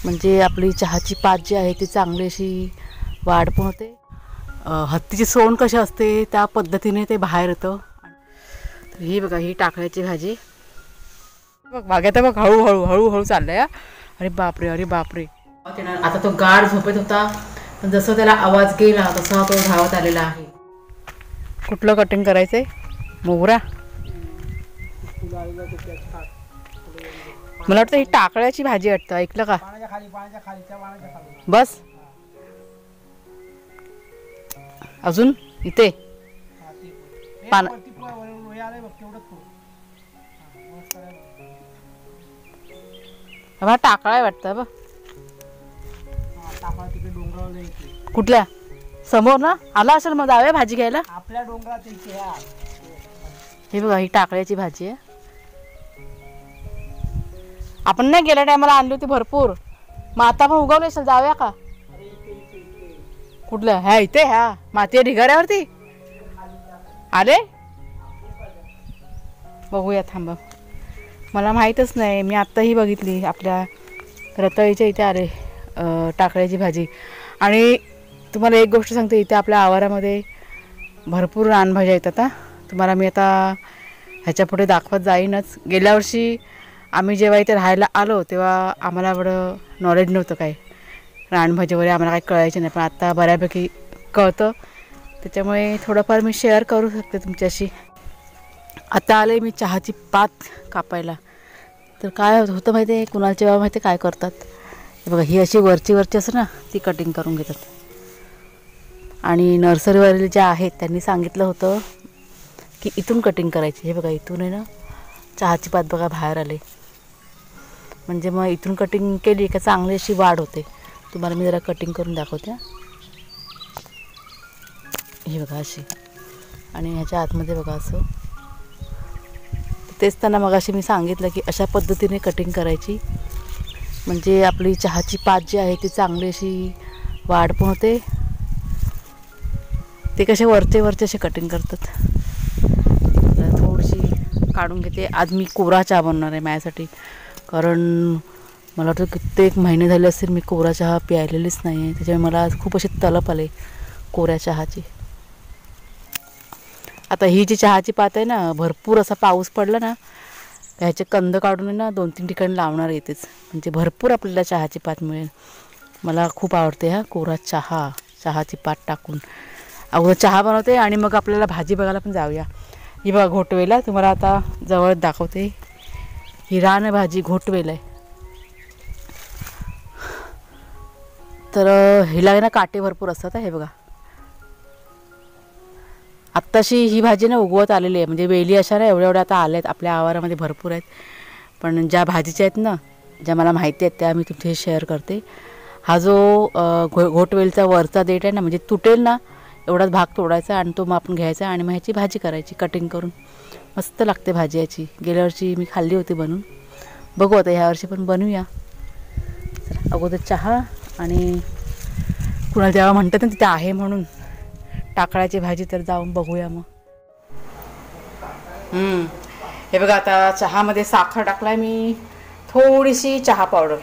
म्हणजे आपली चहाची पात जी आहे ती चांगली अशी वाढ पण होते. हत्तीची सोंड कशी असते त्या पद्धतीने ते बाहेर येतं. तर ही बघा ही टाकळ्याची भाजी बघ बागेत बघ हळूहळू हळूहळू चाललंय. अरे बापरे अरे बापरे. आता तो गाढ झोपेत होता पण जसं त्याला आवाज गेला तसा तो धावत आलेला आहे. कुठलं कटिंग करायचंय? मोगरा. मला वाटतं ही टाकळ्याची भाजी वाटतं. ऐकलं का? बस अजून इथे पान टाकळा वाटतं बघ. कुठल्या समोर ना आला असेल मग जाऊया भाजी घ्यायला. आपल्या डोंगरात हे बघा ही टाकळ्याची भाजी आहे. आपण नाही गेल्या टायमाला आणली होती भरपूर. मग आता पण उगवली असेल. जाऊया का? कुठलं ह्या इथे ह्या माती ढिगाऱ्यावरती आले. बघूया थांबा. मला माहीतच नाही. मी आत्ताही बघितली आपल्या रताळीच्या इथे आले टाकळ्याची भाजी. आणि तुम्हाला एक गोष्ट सांगते, इथे आपल्या आवारामध्ये भरपूर रानभाज्या येतात. तुम्हाला मी आता ह्याच्या पुढे दाखवत जाईनच. गेल्या वर्षी आम्ही जेव्हा इथे राहायला आलो तेव्हा आम्हाला एवढं नॉलेज नव्हतं काय रानभाजी वगैरे आम्हाला काही कळायचं नाही. पण आता बऱ्यापैकी कळतं त्याच्यामुळे थोडंफार मी शेअर करू शकते तुमच्याशी. आता आले मी चहाची पात कापायला. तर काय होतं माहिती आहे कुणालच्या बाबा माहिती काय करतात हे बघा. ही अशी वरची असं ना ती कटिंग करून घेतात. आणि नर्सरीवाले ज्या आहेत त्यांनी सांगितलं होतं की इथून कटिंग करायची. हे बघा इथून आहे ना चहाची पात बघा बाहेर आले. म्हणजे मग इथून कटिंग केली का चांगली अशी वाढ होते. तुम्हाला मी जरा कटिंग करून दाखवते. हे बघा अशी. आणि ह्याच्या आतमध्ये बघा असं. तेच त्यांना मग अशी मी सांगितलं की अशा पद्धतीने कटिंग करायची म्हणजे आपली चहाची पात जी आहे ती चांगली अशी वाढ पण होते. ते कसे वरचे असे कटिंग करतात. थोडीशी काढून घेते. आज मी कोरा चहा बनवणार आहे माझ्यासाठी. कारण मला वाटतं कित्येक महिने झाले असतील मी कोरा चहा प्यायलेलीच नाही आहे. त्याच्यामुळे मला आज खूप अशी तलप आले कोऱ्या चहाची. आता ही जी चहाची पात आहे ना भरपूर असा पाऊस पडला ना ह्याचे कंद काढून ना 2-3 ठिकाणी लावणार येतेच. म्हणजे भरपूर आपल्याला चहाची पात मिळेल. मला खूप आवडते हा कोरा चहाची पात टाकून. अगोदर चहा बनवते आणि मग आपल्याला भाजी बघायला पण जाऊया. ही बघा घोटवेला तुम्हाला आता जवळ दाखवते. ही रान भाजी घोटवेल आहे. तर हिला ना काटे भरपूर असतात. हे बघा आत्ताशी ही भाजी ना उगवत आलेली आहे. म्हणजे वेली अशा ना एवढ्या आता आल्या आहेत आपल्या आवारामध्ये भरपूर आहेत. पण ज्या भाजीच्या आहेत ना ज्या मला माहिती आहेत त्या मी तुमच्याशी शेअर करते. हा जो घोटवेलचा वरचा देठ आहे ना म्हणजे तुटेल ना एवढाच भाग तोडायचा आणि तो मग आपण घ्यायचा आणि मग ह्याची भाजी करायची कटिंग करून. मस्त लागते भाजी याची. गेल्या वर्षी मी खाल्ली होती बनवून. बघू आता ह्या वर्षी पण बनवूया. अगोदर चहा आणि कुणाला जेव्हा म्हणतात ना तिथे आहे म्हणून टाकळ्याची भाजी तर जाऊन बघूया मग. हे बघा आता चहामध्ये साखर टाकलाय मी. थोडीशी चहा पावडर.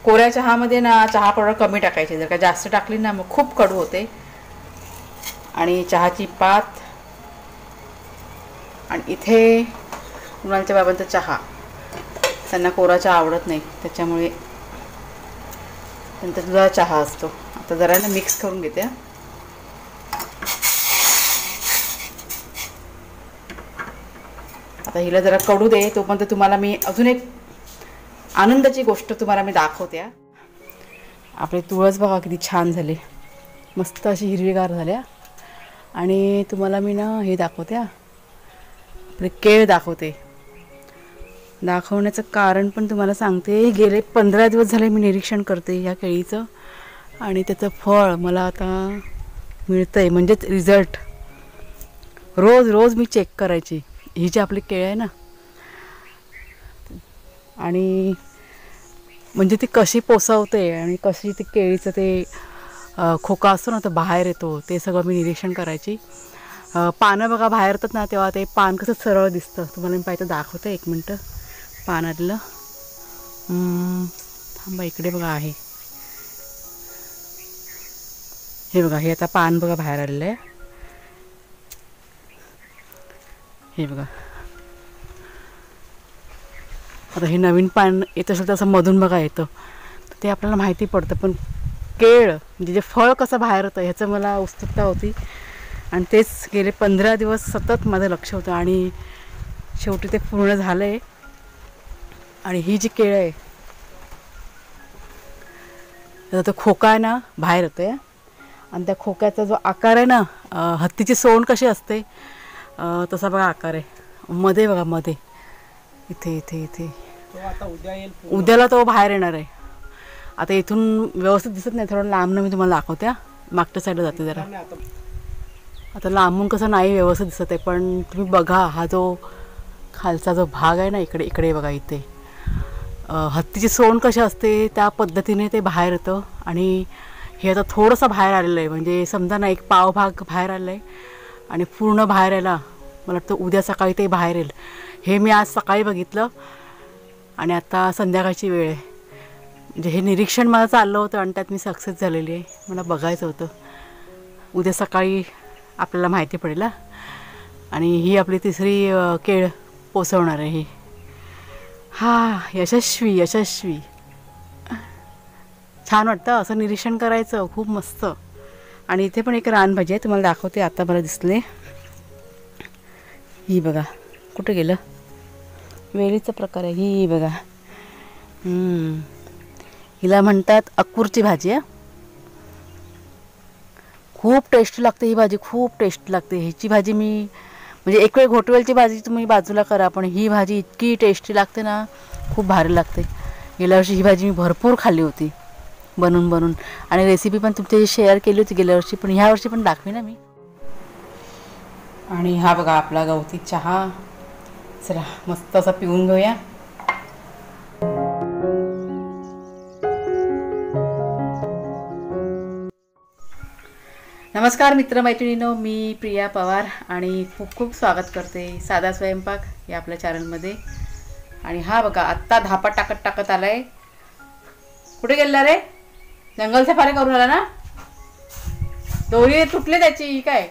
कोऱ्या चहामध्ये ना चहा पावडर कमी टाकायची. जर का जास्त टाकली ना मग खूप कडू होते. आणि चहाची पात. आणि इथे कुणालच्या बाबांचा चहा. त्यांना कोरा चहा आवडत नाही त्याच्यामुळे त्यांचा दुधाचा चहा असतो. आता जरा ना मिक्स करून घेते. आता हिला जरा कडू दे तोपर्यंत तुम्हाला मी अजून एक आनंदाची गोष्ट तुम्हाला मी दाखवते. आपली तुळस बघा किती छान झाली. मस्त अशी हिरवीगार झाल्या. आणि तुम्हाला मी ना हे दाखवते आपले केळ दाखवते. दाखवण्याचं कारण पण तुम्हाला सांगते. गेले 15 दिवस झाले मी निरीक्षण करते या केळीचं आणि त्याचं फळ मला आता मिळतं आहे. म्हणजेच रिझल्ट रोज मी चेक करायची. ही जी आपली केळ आहे ना आणि म्हणजे ती कशी पोसवते आणि कशी ती केळीचं ते खोका असतो ना तो बाहेर येतो ते सगळं मी निरीक्षण करायची. पानं बघा बाहेर येतात ना तेव्हा ते पान कसं सरळ दिसतं. तुम्हाला मी पाहिजे दाखवते. 1 मिनटं पानातलं थांबा, इकडे बघा आहे. हे बघा, हे आता पान बघा बाहेर आलेलं आहे. हे बघा, आता हे नवीन पान येत असेल तसं मधून बघा येतं, ते आपल्याला माहिती पडतं. पण केळ म्हणजे जे फळ कसं बाहेर होतं ह्याचं मला उत्सुकता होती. आणि तेच गेले 15 दिवस सतत माझं लक्ष होतं. आणि शेवटी ते पूर्ण झालं आहे. आणि ही जी केळं आहे त्याचा तो खोका आहे ना बाहेर होतो आहे. आणि त्या खोक्याचा जो आकार आहे ना, हत्तीची सोंड कशी असते तसा बघा आकार आहे. मध्ये बघा, मध्ये इथे इथे इथे आता उद्या येईल, उद्याला तो बाहेर येणार आहे. आता इथून व्यवस्थित दिसत नाही, थोडं लांबनं मी तुम्हाला दाखवत्या. मागच्या साईडला जाते जरा. आता लांबून कसं नाही व्यवस्थित दिसत आहे, पण तुम्ही बघा हा जो खालचा जो भाग आहे ना, इकडे इकडे बघा, इथे हत्तीची सोंड कशी असते त्या पद्धतीने ते बाहेर येतं. आणि हे आता थोडंसं बाहेर आलेलं आहे, म्हणजे समजा ना एक पाव भाग बाहेर आलेला आहे. आणि पूर्ण बाहेर यायला मला वाटतं उद्या सकाळी ते बाहेर येईल. हे मी आज सकाळी बघितलं आणि आता संध्याकाळची वेळ आहे. म्हणजे हे निरीक्षण मला चाललं होतं आणि त्यात मी सक्सेस झालेली आहे. मला बघायचं होतं. उद्या सकाळी आपल्याला माहिती पडेल. आणि ही आपली तिसरी केळ पोचवणार आहे ही. यशस्वी यशस्वी. छान वाटतं असं निरीक्षण करायचं, खूप मस्त. आणि इथे पण एक रानभाजी आहे, तुम्हाला दाखवते. आता मला दिसले, ही बघा. कुठे गेलं? वेलीचा प्रकार आहे ही बघा. हिला म्हणतात अक्कूरची भाजी आहे. खूप टेस्टी लागते ही भाजी, खूप टेस्टी लागते. ह्याची भाजी मी म्हणजे एक वेळ घोटवेलची भाजी तुम्ही बाजूला करा, पण ही भाजी इतकी टेस्टी लागते ना, खूप भारी लागते. गेल्या वर्षी ही भाजी मी भरपूर खाल्ली होती बनवून. आणि रेसिपी पण तुमच्याशी शेअर केली होती गेल्या वर्षी, पण ह्या वर्षी पण दाखवी ना मी. आणि हा बघा आपला गवती चहा. चला मस्त असा पिऊन घेऊया. नमस्कार मित्रमैत्रिणींनो, मी प्रिया पवार आणि खूप खूप स्वागत करते साधा स्वयंपाक या आपल्या चॅनलमध्ये. आणि हा बघा आत्ता धापा टाकत आलाय. कुठे गेला रे? जंगल सफारी करून आला ना? दोरी तुटले त्याची काय?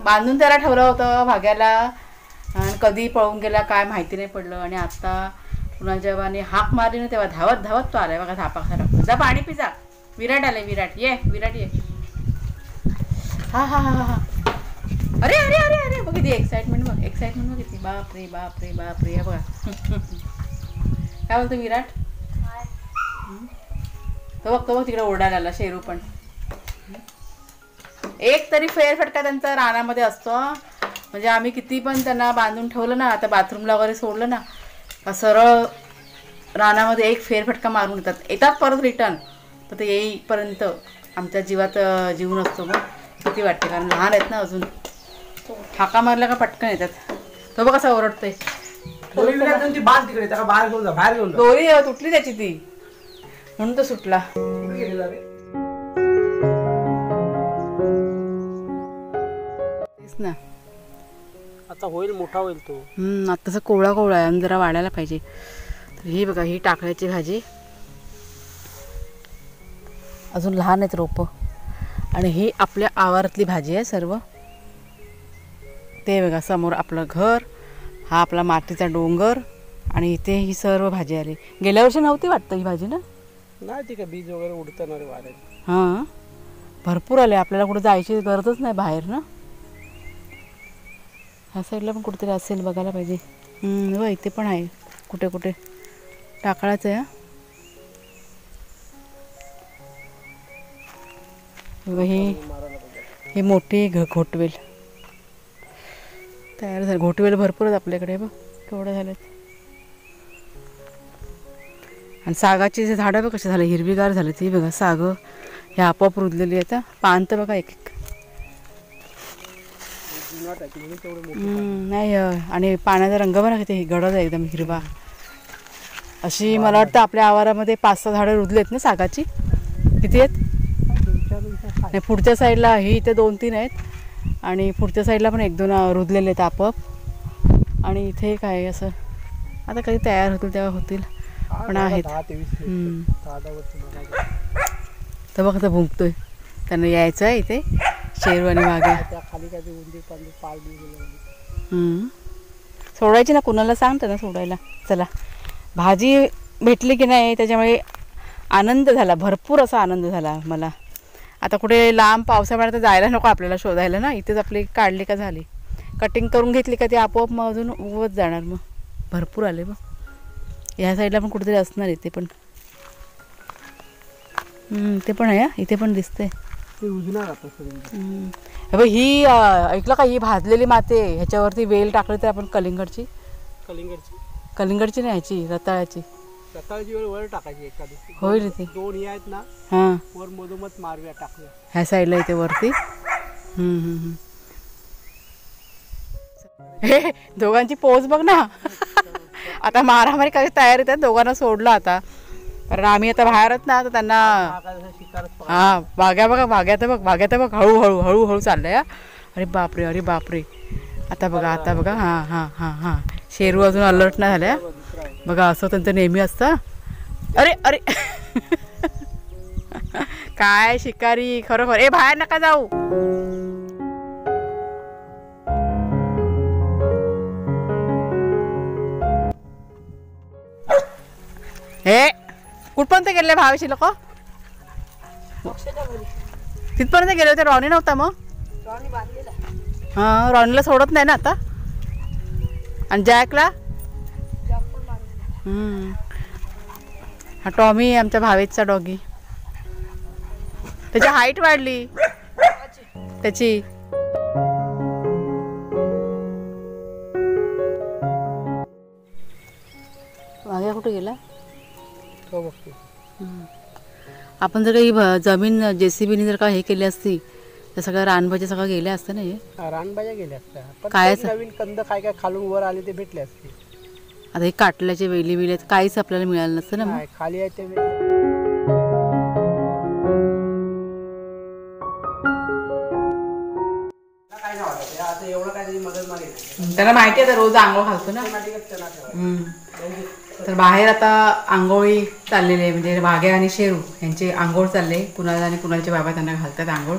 बांधून त्याला ठेवलं होतं भाग्याला आणि कधी पळून गेला काय माहिती नाही पडलं. आणि आत्ता पुन्हा जेव्हा हाक मारली ना तेव्हा धावत धावत तो आलाय बघा. धापा खरा जा, पाणी पिजा. विराट आलाय, विराट ये, विराट ये. हा. अरे अरे अरे अरे बघ किती एक्साइटमेंट बघ किती. बापरे बापरे बापरे. हे बघा काय बोलतो विराट. तो बघ तिकडे ओरडायला आला शेरू. पण एक तरी फेरफटका त्यांचा रानामध्ये असतो. म्हणजे आम्ही किती पण त्यांना बांधून ठेवलं ना, आता बाथरूमला वगैरे सोडलं ना, सरळ रानामध्ये एक फेरफटका मारून येतात परत रिटर्न. तर ते येईपर्यंत आमच्या जीवात जीव नसतो. मग किती वाटते, कारण लहान आहेत ना अजून. हाका मारला का पटकन येतात. तो बघ कसा ओरडतोय. दोरी तुटली त्याची ती, म्हणून तो सुटला. ना आता होईल, मोठा होईल तो. आत्ताचा कोवळा आहे आणि जरा वाढायला पाहिजे. तर ही बघा ही टाकळ्याची भाजी. अजून लहान आहेत रोपं. आणि ही आपल्या आवारातली भाजी आहे सर्व. ते बघा समोर आपलं घर, हा आपला मातीचा डोंगर. आणि इथे ही सर्व भाजी आली. गेल्या वर्षी नव्हती वाटतं ही भाजी ना? नाही, ती काय बीज वगैरे उडतं ना रे वाऱ्यात. हां भरपूर आले. आपल्याला कुठे जायची गरजच नाही बाहेर ना. ह्या साईडला पण कुठेतरी असेल, बघायला पाहिजे. इथे पण आहे कुठे कुठे. टाकळाचं आहे. ही मोठी घोटवेल तयार झाली. घोटवेल भरपूर आहेत आपल्याकडे. बघ केवढं झालेत. आणि सागाची जे झाडं बघ कसे झाले, हिरवीगार झाले. ती बघा सागं हे आपोआप रुजलेली आहेत. पान तर बघा एक नाही. आणि पाण्याचा रंग बघा किती गडद आहे, एकदम हिरवा. अशी मला वाटतं आपल्या आवारामध्ये 5-6 झाडं रुजली आहेत ना सागाची. किती आहेत? नाही, पुढच्या साईडला ही इथे 2-3 आहेत. आणि पुढच्या साईडला पण 1-2 रुजलेले आहेत आपोआप. आणि इथे काय असं आता कधी तयार होतील तेव्हा होतील. पण आहेत. 10-23 हम्म. 10 वर्ष बघायचं. तर बघ आता भुंकतोय. त्यांना यायचं आहे इथे शेरू आणि वाघ्या. त्या खाली काय ते उंदीर पाणी पाळ बी गेलं. हम्म. सोडायची ना, कुणाला सांग त्यांना सोडायला. चला, भाजी भेटली की नाही त्याच्यामुळे आनंद झाला, भरपूर असा आनंद झाला मला. आता कुठे लांब पावसामुळे तर जायला नको आपल्याला शोधायला ना, इथेच आपली काढली का झाली. कटिंग करून घेतली का ती आपोआप मग अजून उगवत जाणार. मग भरपूर आले. मग ह्या साईडला पण कुठेतरी असणार इथे पण. ते पण आहे. इथे पण दिसते. ते उजणार आता सगळं. ही ऐकलं का, ही भाजलेली माती आहे. ह्याच्यावरती वेल टाकली तर आपण कलिंगडची नाही, ह्याची रताळ्याची रताळ्याची वेळ वर टाकायची एखादी. होईल ती. 2 हे आहेत ना, हां, वर मधोमध मारव्या टाकल्या. ह्या साईडला इथे वरती. हे दोघांची पोच बघ ना. आता मारामारी कशी तयारी त्या दोघांना सोडलं आता, कारण आम्ही आता बाहेरच ना. तर त्यांना हां, वाघ्या बघा, वाघ्या तर बघ हळूहळू हळूहळू चाललंय. अरे बापरे, अरे बापरे. आता बघा. हां. शेरू अजून अलर्ट नाही झाल्या बघा. असं त्यांचं नेहमी असतं. अरे अरे काय शिकारी खरोखर. ए, बाहेर नका जाऊ. हे कुठपर्यंत गेले भावेशी लोक? तिथपर्यंत गेले होते. रॉनी नव्हता मग? हां, रॉनीला सोडत नाही ना आता. आणि जॅकला? हा टॉमी आमच्या भावेचा डॉगी. त्याची हाईट वाढली त्याची. वाघ्या कुठे गेला? तो बघतो. आपण जर काही जमीन JCBने जर का हे केली असती तर सगळं रानभाज्या सगळं गेल्या असतं ना. हे रानभाज्या गेल्या असत्या, पण काय ते नवीन कंद काय खालून वर आले ते भेटले असते. आता हे काटल्याचे वेली काहीच आपल्याला मिळालं नसतं ना. मग खाली आहे ते. त्याला माहिती आहे रोज आंघोळ घालतो ना. तर बाहेर आता आंघोळी चाललेली आहे. म्हणजे वाघ्या आणि शेरू यांचे आंघोळ चालले. कुणाला आणि कुणालचे बाबा त्यांना घालतात आंघोळ.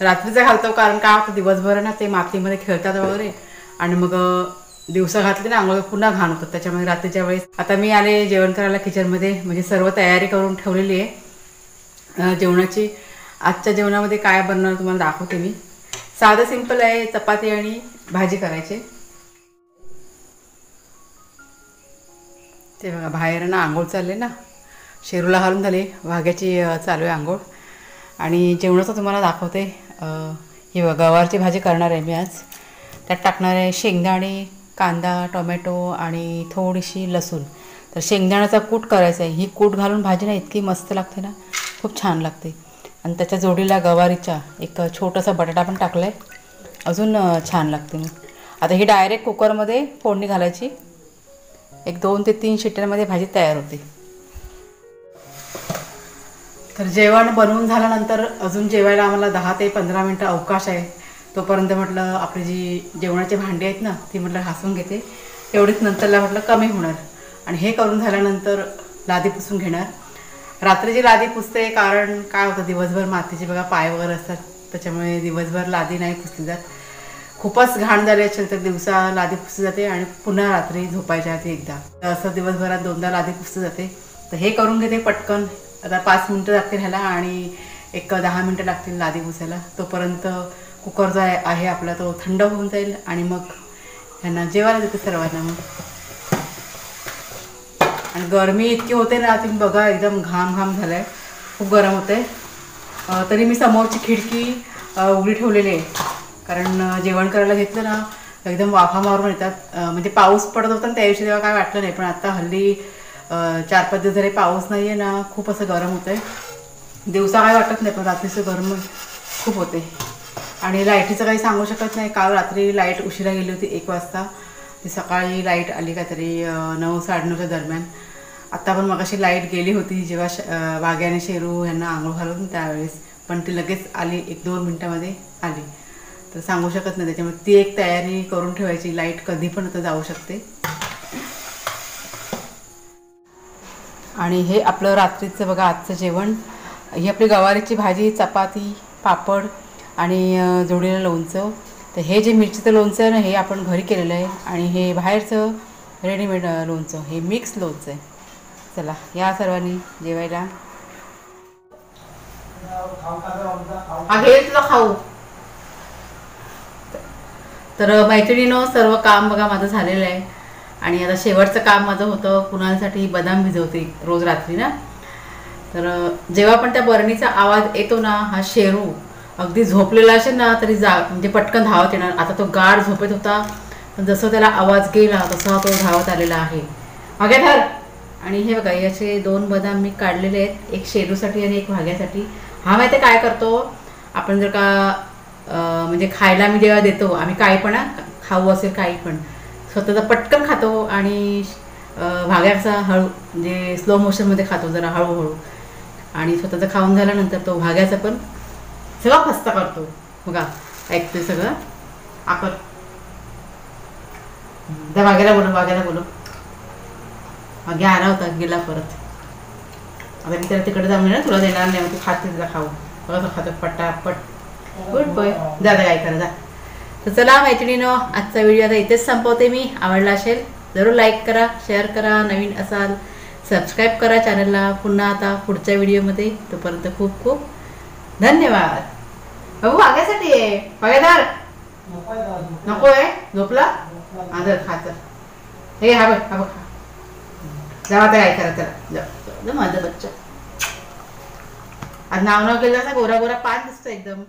रात्रीचं घालतो, कारण काय होतं दिवसभर ना ते मातीमध्ये खेळतात वगैरे, आणि मग दिवसा घातली ना आंघोळ पुन्हा घाण होतात. त्याच्यामुळे रात्रीच्या वेळेस आता मी आले जेवण करायला किचनमध्ये. म्हणजे सर्व तयारी करून ठेवलेली आहे जेवणाची. आजच्या जेवणामध्ये काय बनणार तुम्हाला दाखवते मी. साधं सिंपल आहे. चपाती आणि भाजी करायची. ते बघा बाहेर ना आंघोळ चालले ना. शेरूला घालून झाले, वाघ्याची चालू आहे आंघोळ. आणि जेवणाचं तुम्हाला दाखवते. ही गवारची भाजी करणार आहे मी आज. त्यात टाकणार आहे शेंगदाणे, कांदा, टोमॅटो आणि थोडीशी लसूण. तर शेंगदाण्याचा कूट करायचा आहे. ही कूट घालून भाजी ना इतकी मस्त लागते ना, खूप छान लागते. आणि त्याच्या जोडीला गवारीचा एक छोटासा बटाटा पण टाकला आहे, अजून छान लागते. मग आता ही डायरेक्ट कुकरमध्ये फोडणी घालायची. एक 2 ते 3 शिट्ट्यांमध्ये भाजी तयार होते. तर जेवण बनवून झाल्यानंतर अजून जेवायला आम्हाला 10 ते 15 मिनटं अवकाश आहे. तोपर्यंत म्हटलं आपली जी जेवणाची भांडी आहेत ना ती म्हटलं घासून घेते. तेवढीच नंतरला म्हटलं कमी होणार. आणि हे करून झाल्यानंतर लादी पुसून घेणार. रात्रीची लादी पुसते, कारण काय होतं दिवसभर मातीचे बघा पाय वगैरे असतात, त्याच्यामुळे दिवसभर लादी नाही पुसली जात. खूपच घाण झाली असेल तर दिवसा लादी पुसली जाते आणि पुन्हा रात्री झोपायच्या आधी एकदा. असं दिवसभरात 2दा लादी पुसली जाते. तर हे करून घेते पटकन. आता 5 मिनटं लागतील ह्याला आणि एक 10 मिनटं लागतील लादी पुसायला. तोपर्यंत कुकर जो आहे आपला तो थंड होऊन जाईल आणि मग ह्यांना जेवायला देते सर्वांना. मग आणि गरमी इतकी होते ना, तुम्ही बघा एकदम घाम झाला आहे, खूप गरम होते. तरी मी समोरची खिडकी उघडी ठेवलेली आहे, कारण जेवण करायला घेतलं ना एकदम वाफा मारून येतात. म्हणजे पाऊस पडत होता ना त्या दिवशी तेव्हा काय वाटलं नाही, पण आता हल्ली 4-5 दिवस झाले पाऊस नाही आहे ना, खूप असं गरम होतं आहे. दिवसा काय वाटत नाही, पण रात्रीचं गरम खूप होते. आणि लाईटीचं काही सांगू शकत नाही. काल रात्री लाईट उशिरा गेली होती 1 वाजता. ती सकाळी लाईट आली काहीतरी 9-9:30च्या दरम्यान. आत्ता पण मगाशी लाईट गेली होती जेव्हा वाघ्याने शेरू यांना आंघोळ घालून त्यावेळेस, पण ती लगेच आली 1-2 मिनटामध्ये आली. तर सांगू शकत नाही, त्याच्यामुळे ती एक तयारी करून ठेवायची. लाईट कधी पण आता जाऊ शकते. आणि हे आपलं रात्रीचं बघा आजचं जेवण. ही आपली गवारीची भाजी, चपाती, पापड आणि जोडीला लोणचं. तर हे जे मिरचीचं लोणचं आहे ना, हे आपण घरी केलेलं आहे आणि हे बाहेरचं रेडीमेड लोणचं, हे मिक्स लोणचं आहे. चला या सर्वांनी जेवायला. घे तुला खाऊ. तर मैत्रिणीनं सर्व काम बघा माझं झालेलं आहे आणि आता शेवटचं काम माझं होतं कुणालसाठी बदाम भिजवते रोज रात्री ना. तर जेव्हा पण त्या बरणीचा आवाज येतो ना, हा शेरू अगदी झोपलेला असेल ना तरी म्हणजे पटकन धावत येणार. आता तो गाढ झोपेत होता, पण जसं त्याला आवाज गेला तसा तो धावत आलेला आहे. मागे धर. आणि हे बघा याचे 2 बदाम मी काढलेले आहेत, एक शेरूसाठी आणि एक भाग्यासाठी. हा माहिती काय करतो, आपण जर का म्हणजे खायला मी जेव्हा देतो, आम्ही काही पण खाऊ असेल काही पण, स्वतःचा पटकन खातो आणि भाग्याचा हळू म्हणजे स्लो मोशनमध्ये खातो, जरा हळूहळू. आणि स्वतःचं खाऊन झाल्यानंतर तो भाग्याचा पण सगळा फस्ता करतो बघा. ऐकतोय सगळं. आपण त्या भाग्याला बोलव. भाग्या आला होता, गेला परत. आता मी त्याला तिकडे जाऊन ना, तुला देणार नाही, तू खाते तुला खाऊ. बघा तो खातो पटापट. Good boy. जा काय करा जा. तर चला मैत्रिणीनो, आजचा व्हिडिओ आता इथेच संपवते मी. आवडला असेल जरूर लाईक करा, शेअर करा, नवीन असाल सबस्क्राईब करा चॅनलला. पुन्हा आता पुढच्या व्हिडिओमध्ये. तोपर्यंत खूप खूप धन्यवाद. बाबू भाग्यासाठी आहे. भाग्यदार नको आहे, झोपला. आदर खात हे हा बघ खा. जावा काय करा त्याला माझं बच्चा. आज नाव केलं असं गोरा गोरा पान दिसतं एकदम.